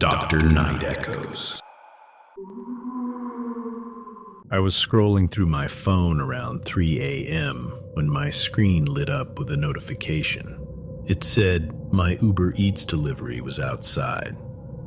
Dr. NightEchoes. I was scrolling through my phone around 3 a.m. when my screen lit up with a notification. It said my Uber Eats delivery was outside.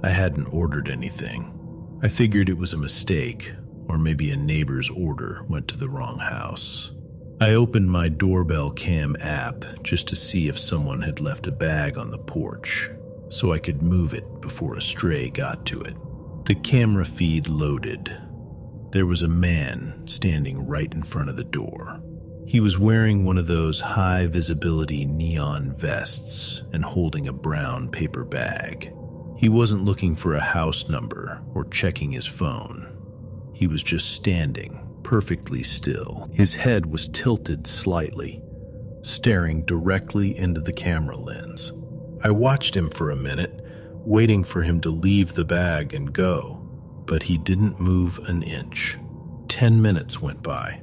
I hadn't ordered anything. I figured it was a mistake, or maybe a neighbor's order went to the wrong house. I opened my doorbell cam app just to see if someone had left a bag on the porch, so I could move it before a stray got to it. The camera feed loaded. There was a man standing right in front of the door. He was wearing one of those high-visibility neon vests and holding a brown paper bag. He wasn't looking for a house number or checking his phone. He was just standing, perfectly still. His head was tilted slightly, staring directly into the camera lens. I watched him for a minute, waiting for him to leave the bag and go, but he didn't move an inch. 10 minutes went by.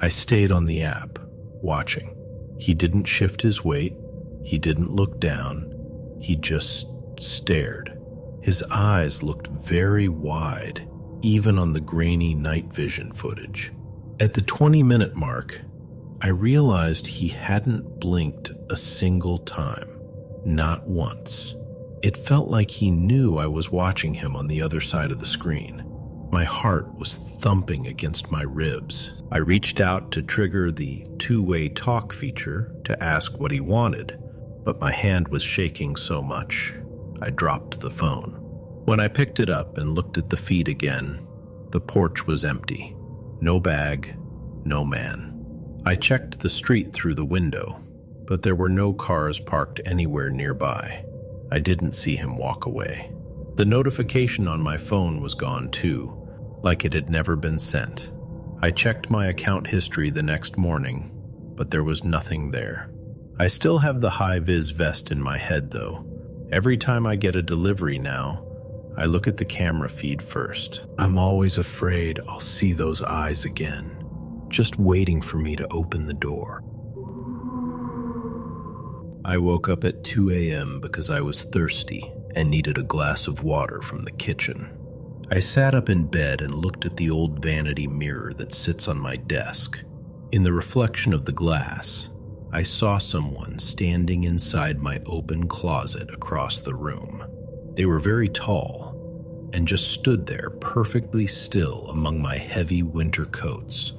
I stayed on the app, watching. He didn't shift his weight. He didn't look down. He just stared. His eyes looked very wide, even on the grainy night vision footage. At the 20-minute mark, I realized he hadn't blinked a single time. Not once. It felt like he knew I was watching him on the other side of the screen. My heart was thumping against my ribs. I reached out to trigger the two-way talk feature to ask what he wanted, but my hand was shaking so much, I dropped the phone. When I picked it up and looked at the feed again, the porch was empty. No bag, no man. I checked the street through the window, but there were no cars parked anywhere nearby. I didn't see him walk away. The notification on my phone was gone too, like it had never been sent. I checked my account history the next morning, but there was nothing there. I still have the high-vis vest in my head though. Every time I get a delivery now, I look at the camera feed first. I'm always afraid I'll see those eyes again, just waiting for me to open the door. I woke up at 2 a.m. because I was thirsty and needed a glass of water from the kitchen. I sat up in bed and looked at the old vanity mirror that sits on my desk. In the reflection of the glass, I saw someone standing inside my open closet across the room. They were very tall and just stood there perfectly still among my heavy winter coats,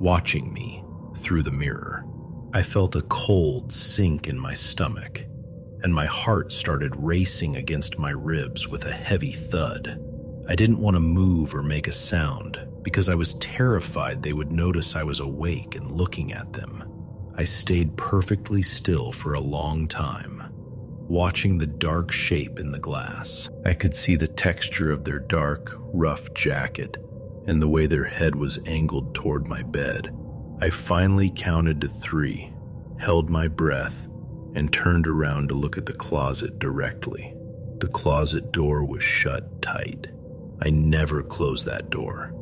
watching me through the mirror. I felt a cold sink in my stomach, and my heart started racing against my ribs with a heavy thud. I didn't want to move or make a sound because I was terrified they would notice I was awake and looking at them. I stayed perfectly still for a long time, watching the dark shape in the glass. I could see the texture of their dark, rough jacket and the way their head was angled toward my bed. I finally counted to 3, held my breath, and turned around to look at the closet directly. The closet door was shut tight. I never close that door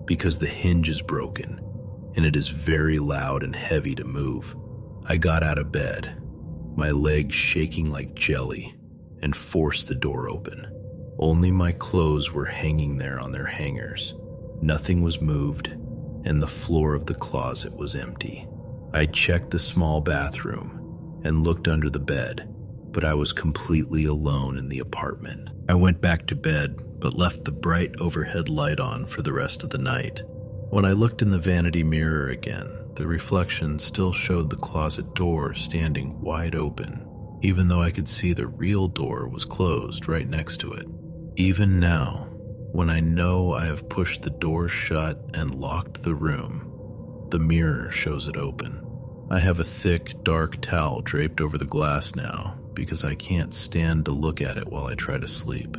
because the hinge is broken and it is very loud and heavy to move. I got out of bed, my legs shaking like jelly, and forced the door open. Only my clothes were hanging there on their hangers. Nothing was moved, and the floor of the closet was empty. I checked the small bathroom and looked under the bed, but I was completely alone in the apartment. I went back to bed, but left the bright overhead light on for the rest of the night. When I looked in the vanity mirror again, the reflection still showed the closet door standing wide open, even though I could see the real door was closed right next to it. Even now, when I know I have pushed the door shut and locked the room, the mirror shows it open. I have a thick, dark towel draped over the glass now because I can't stand to look at it while I try to sleep.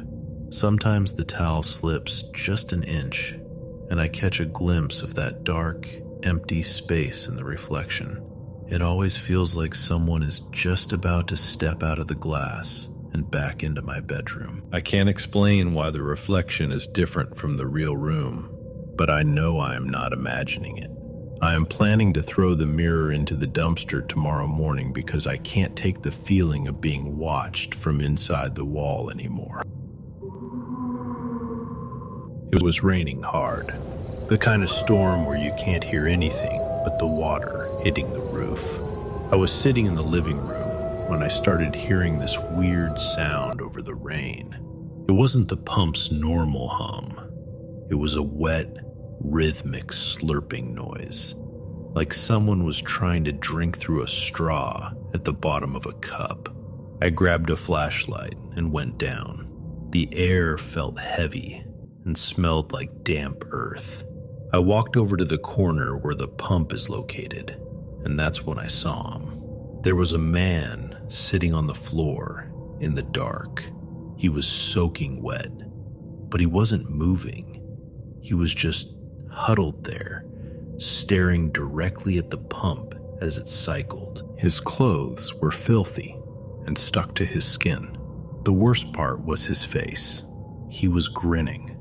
Sometimes the towel slips just an inch, and I catch a glimpse of that dark, empty space in the reflection. It always feels like someone is just about to step out of the glass and back into my bedroom. I can't explain why the reflection is different from the real room, but I know I am not imagining it. I am planning to throw the mirror into the dumpster tomorrow morning because I can't take the feeling of being watched from inside the wall anymore. It was raining hard. The kind of storm where you can't hear anything but the water hitting the roof. I was sitting in the living room when I started hearing this weird sound over the rain. It wasn't the pump's normal hum. It was a wet, rhythmic slurping noise, like someone was trying to drink through a straw at the bottom of a cup. I grabbed a flashlight and went down. The air felt heavy and smelled like damp earth. I walked over to the corner where the pump is located, and that's when I saw him. There was a man sitting on the floor in the dark. He was soaking wet, but he wasn't moving. He was just huddled there, staring directly at the pump as it cycled. His clothes were filthy and stuck to his skin. The worst part was his face. He was grinning,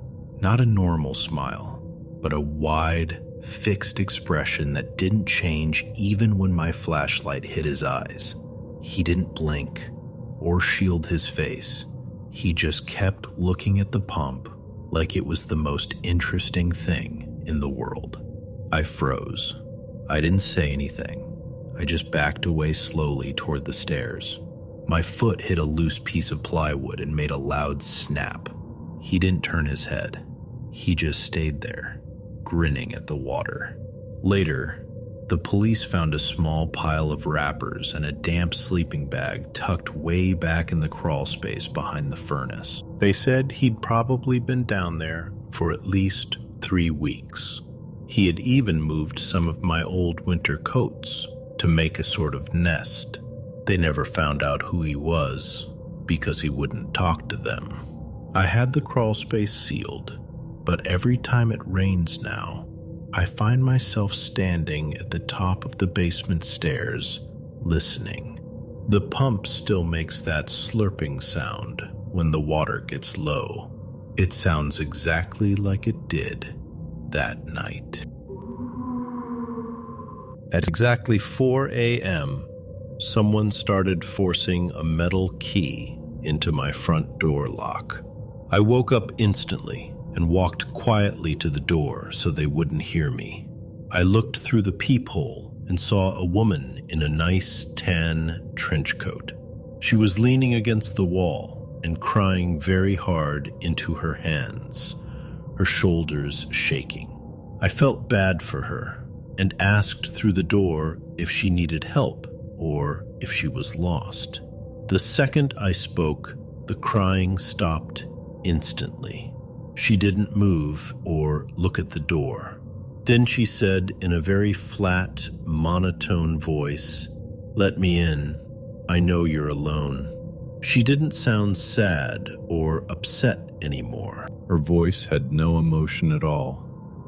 not a normal smile, but a wide, fixed expression that didn't change even when my flashlight hit his eyes. He didn't blink or shield his face. He just kept looking at the pump like it was the most interesting thing in the world. I froze. I didn't say anything. I just backed away slowly toward the stairs. My foot hit a loose piece of plywood and made a loud snap. He didn't turn his head. He just stayed there, grinning at the water. Later, the police found a small pile of wrappers and a damp sleeping bag tucked way back in the crawl space behind the furnace. They said he'd probably been down there for at least 3 weeks. He had even moved some of my old winter coats to make a sort of nest. They never found out who he was because he wouldn't talk to them. I had the crawl space sealed, but every time it rains now, I find myself standing at the top of the basement stairs, listening. The pump still makes that slurping sound when the water gets low. It sounds exactly like it did that night. At exactly 4 a.m., someone started forcing a metal key into my front door lock. I woke up instantly and walked quietly to the door so they wouldn't hear me. I looked through the peephole and saw a woman in a nice tan trench coat. She was leaning against the wall and crying very hard into her hands, her shoulders shaking. I felt bad for her and asked through the door if she needed help or if she was lost. The second I spoke, the crying stopped instantly. She didn't move or look at the door. Then she said in a very flat, monotone voice, "Let me in. I know you're alone." She didn't sound sad or upset anymore. Her voice had no emotion at all,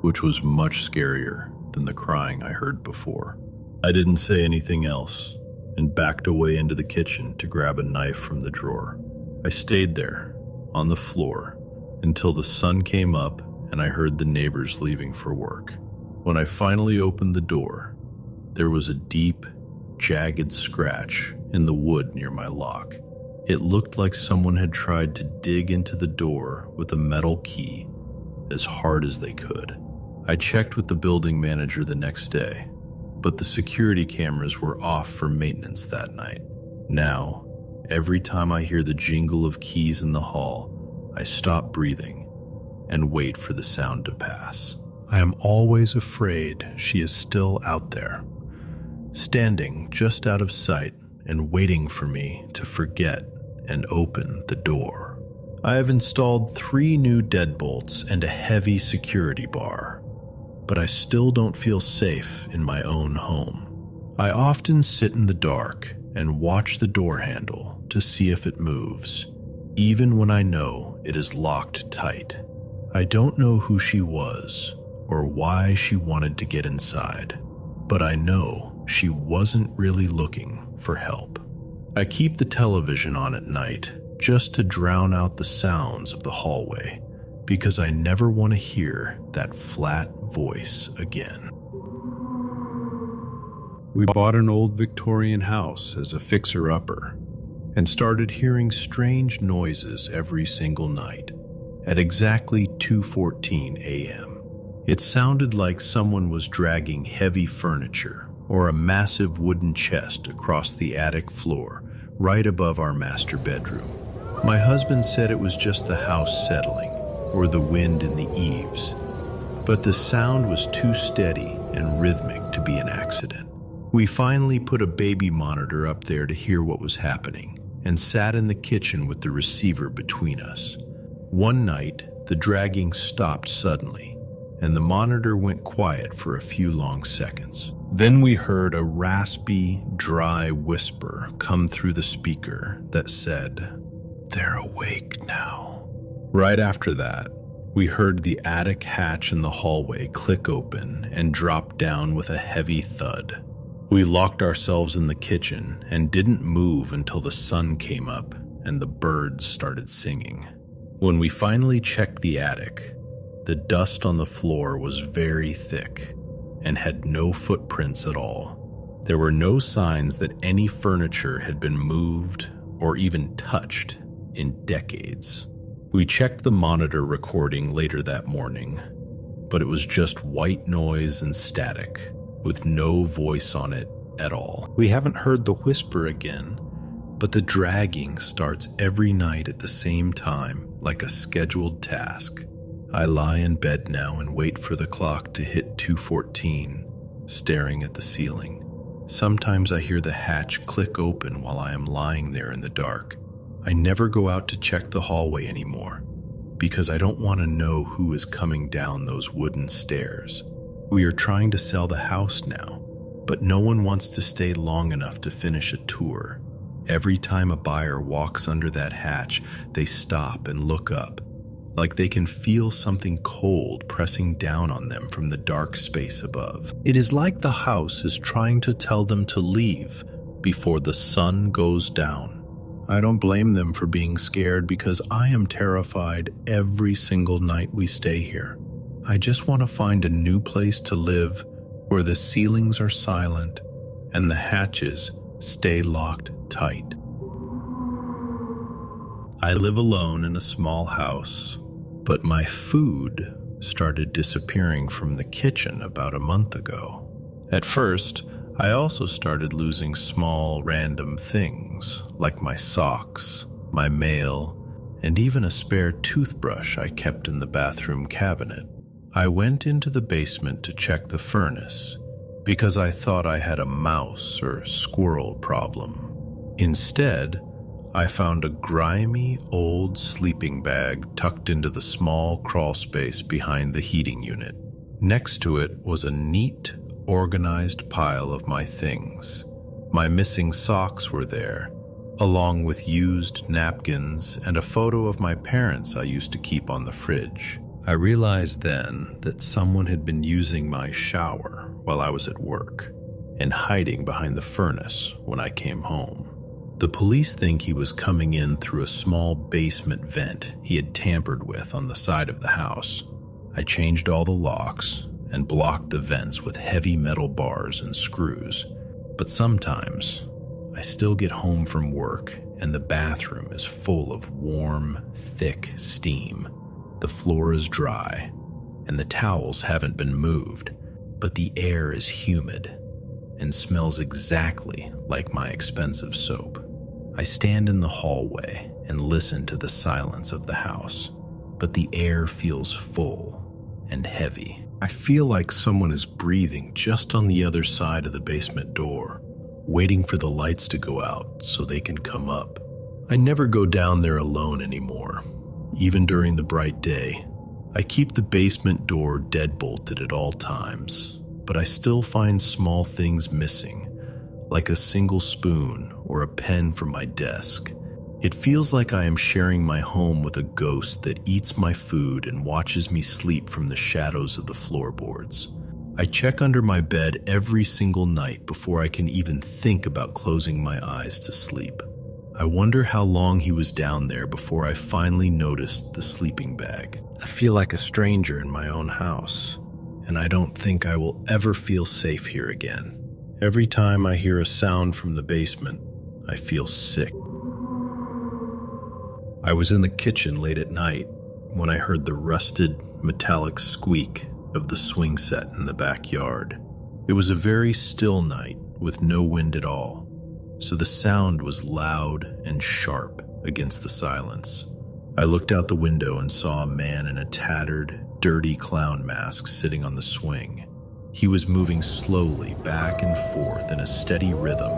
which was much scarier than the crying I heard before. I didn't say anything else and backed away into the kitchen to grab a knife from the drawer. I stayed there, on the floor, until the sun came up and I heard the neighbors leaving for work. When I finally opened the door, there was a deep, jagged scratch in the wood near my lock. It looked like someone had tried to dig into the door with a metal key as hard as they could. I checked with the building manager the next day, but the security cameras were off for maintenance that night. Now, every time I hear the jingle of keys in the hall, I stop breathing and wait for the sound to pass. I am always afraid she is still out there, standing just out of sight and waiting for me to forget and open the door. I have installed 3 new deadbolts and a heavy security bar, but I still don't feel safe in my own home. I often sit in the dark and watch the door handle to see if it moves, even when I know it is locked tight. I don't know who she was or why she wanted to get inside, but I know she wasn't really looking for help. I keep the television on at night just to drown out the sounds of the hallway, because I never want to hear that flat voice again. We bought an old Victorian house as a fixer-upper and started hearing strange noises every single night, at exactly 2:14 a.m. It sounded like someone was dragging heavy furniture or a massive wooden chest across the attic floor right above our master bedroom. My husband said it was just the house settling or the wind in the eaves, but the sound was too steady and rhythmic to be an accident. We finally put a baby monitor up there to hear what was happening and sat in the kitchen with the receiver between us. One night, the dragging stopped suddenly, and the monitor went quiet for a few long seconds. Then we heard a raspy, dry whisper come through the speaker that said, "They're awake now." Right after that, we heard the attic hatch in the hallway click open and drop down with a heavy thud. We locked ourselves in the kitchen and didn't move until the sun came up and the birds started singing. When we finally checked the attic, the dust on the floor was very thick and had no footprints at all. There were no signs that any furniture had been moved or even touched in decades. We checked the monitor recording later that morning, but it was just white noise and static, with no voice on it at all. We haven't heard the whisper again, but the dragging starts every night at the same time, like a scheduled task. I lie in bed now and wait for the clock to hit 2:14, staring at the ceiling. Sometimes I hear the hatch click open while I am lying there in the dark. I never go out to check the hallway anymore, because I don't want to know who is coming down those wooden stairs. We are trying to sell the house now, but no one wants to stay long enough to finish a tour. Every time a buyer walks under that hatch, they stop and look up, like they can feel something cold pressing down on them from the dark space above. It is like the house is trying to tell them to leave before the sun goes down. I don't blame them for being scared because I am terrified every single night we stay here. I just want to find a new place to live where the ceilings are silent and the hatches stay locked tight. I live alone in a small house, but my food started disappearing from the kitchen about a month ago. At first, I also started losing small, random things, like my socks, my mail, and even a spare toothbrush I kept in the bathroom cabinet. I went into the basement to check the furnace, because I thought I had a mouse or squirrel problem. Instead, I found a grimy, old sleeping bag tucked into the small crawl space behind the heating unit. Next to it was a neat, organized pile of my things. My missing socks were there, along with used napkins and a photo of my parents I used to keep on the fridge. I realized then that someone had been using my shower while I was at work and hiding behind the furnace when I came home. The police think he was coming in through a small basement vent he had tampered with on the side of the house. I changed all the locks and blocked the vents with heavy metal bars and screws. But sometimes, I still get home from work and the bathroom is full of warm, thick steam. The floor is dry, and the towels haven't been moved, but the air is humid and smells exactly like my expensive soap. I stand in the hallway and listen to the silence of the house, but the air feels full and heavy. I feel like someone is breathing just on the other side of the basement door, waiting for the lights to go out so they can come up. I never go down there alone anymore, even during the bright day. I keep the basement door deadbolted at all times, but I still find small things missing, like a single spoon or a pen from my desk. It feels like I am sharing my home with a ghost that eats my food and watches me sleep from the shadows of the floorboards. I check under my bed every single night before I can even think about closing my eyes to sleep. I wonder how long he was down there before I finally noticed the sleeping bag. I feel like a stranger in my own house, and I don't think I will ever feel safe here again. Every time I hear a sound from the basement, I feel sick. I was in the kitchen late at night, when I heard the rusted, metallic squeak of the swing set in the backyard. It was a very still night with no wind at all, so the sound was loud and sharp against the silence. I looked out the window and saw a man in a tattered, dirty clown mask sitting on the swing. He was moving slowly back and forth in a steady rhythm,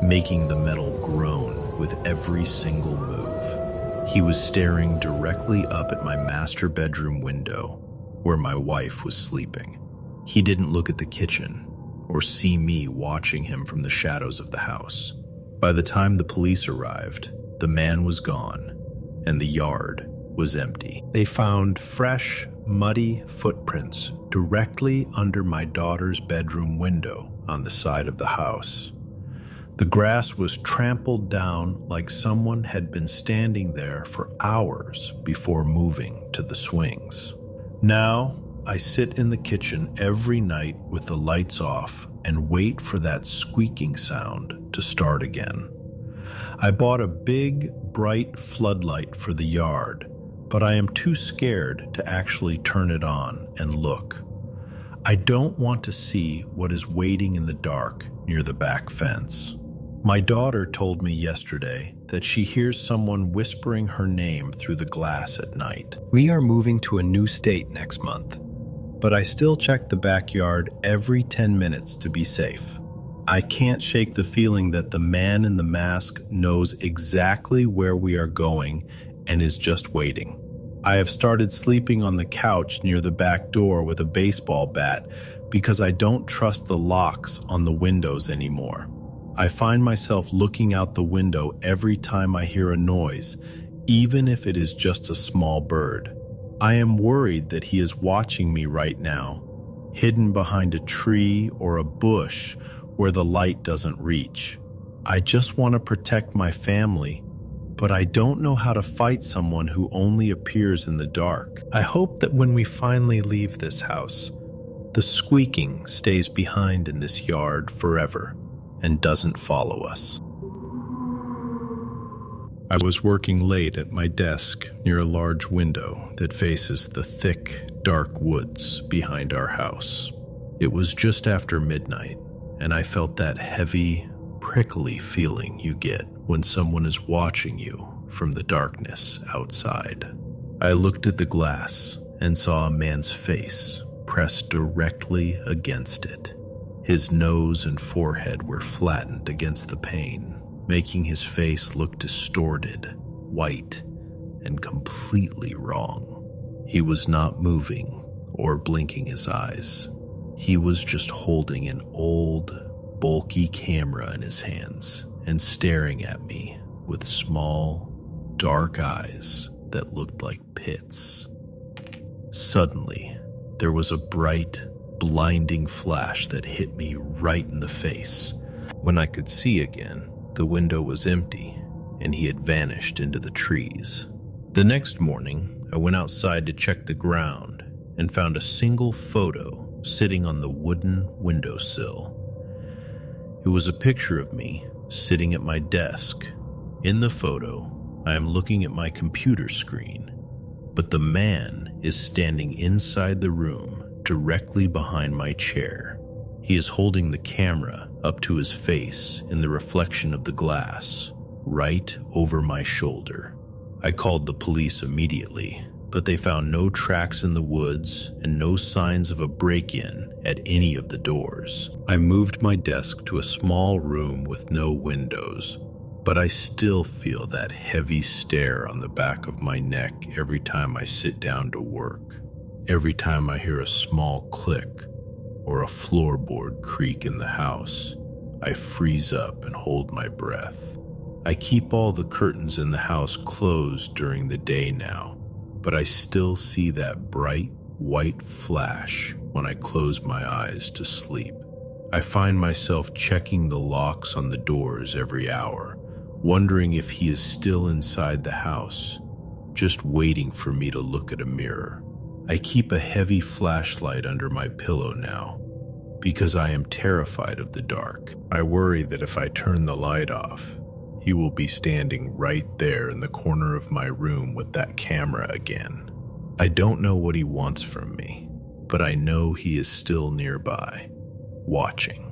making the metal groan with every single move. He was staring directly up at my master bedroom window, where my wife was sleeping. He didn't look at the kitchen or see me watching him from the shadows of the house. By the time the police arrived, the man was gone, and the yard was empty. They found fresh, muddy footprints directly under my daughter's bedroom window on the side of the house. The grass was trampled down like someone had been standing there for hours before moving to the swings. Now, I sit in the kitchen every night with the lights off and wait for that squeaking sound to start again. I bought a big, bright floodlight for the yard, but I am too scared to actually turn it on and look. I don't want to see what is waiting in the dark near the back fence. My daughter told me yesterday that she hears someone whispering her name through the glass at night. We are moving to a new state next month, but I still check the backyard every 10 minutes to be safe. I can't shake the feeling that the man in the mask knows exactly where we are going and is just waiting. I have started sleeping on the couch near the back door with a baseball bat because I don't trust the locks on the windows anymore. I find myself looking out the window every time I hear a noise, even if it is just a small bird. I am worried that he is watching me right now, hidden behind a tree or a bush where the light doesn't reach. I just want to protect my family, but I don't know how to fight someone who only appears in the dark. I hope that when we finally leave this house, the squeaking stays behind in this yard forever and doesn't follow us. I was working late at my desk near a large window that faces the thick, dark woods behind our house. It was just after midnight, and I felt that heavy, prickly feeling you get when someone is watching you from the darkness outside. I looked at the glass and saw a man's face pressed directly against it. His nose and forehead were flattened against the pane, making his face look distorted, white, and completely wrong. He was not moving or blinking his eyes. He was just holding an old, bulky camera in his hands and staring at me with small, dark eyes that looked like pits. Suddenly, there was a bright, blinding flash that hit me right in the face. When I could see again, the window was empty, and he had vanished into the trees. The next morning, I went outside to check the ground and found a single photo sitting on the wooden windowsill. It was a picture of me sitting at my desk. In the photo, I am looking at my computer screen, but the man is standing inside the room directly behind my chair. He is holding the camera up to his face in the reflection of the glass, right over my shoulder. I called the police immediately, but they found no tracks in the woods and no signs of a break-in at any of the doors. I moved my desk to a small room with no windows, but I still feel that heavy stare on the back of my neck every time I sit down to work. Every time I hear a small click or a floorboard creak in the house, I freeze up and hold my breath. I keep all the curtains in the house closed during the day now, but I still see that bright white flash when I close my eyes to sleep. I find myself checking the locks on the doors every hour, wondering if he is still inside the house, just waiting for me to look at a mirror. I keep a heavy flashlight under my pillow now, because I am terrified of the dark. I worry that if I turn the light off, he will be standing right there in the corner of my room with that camera again, I don't know what he wants from me, but I know he is still nearby, watching.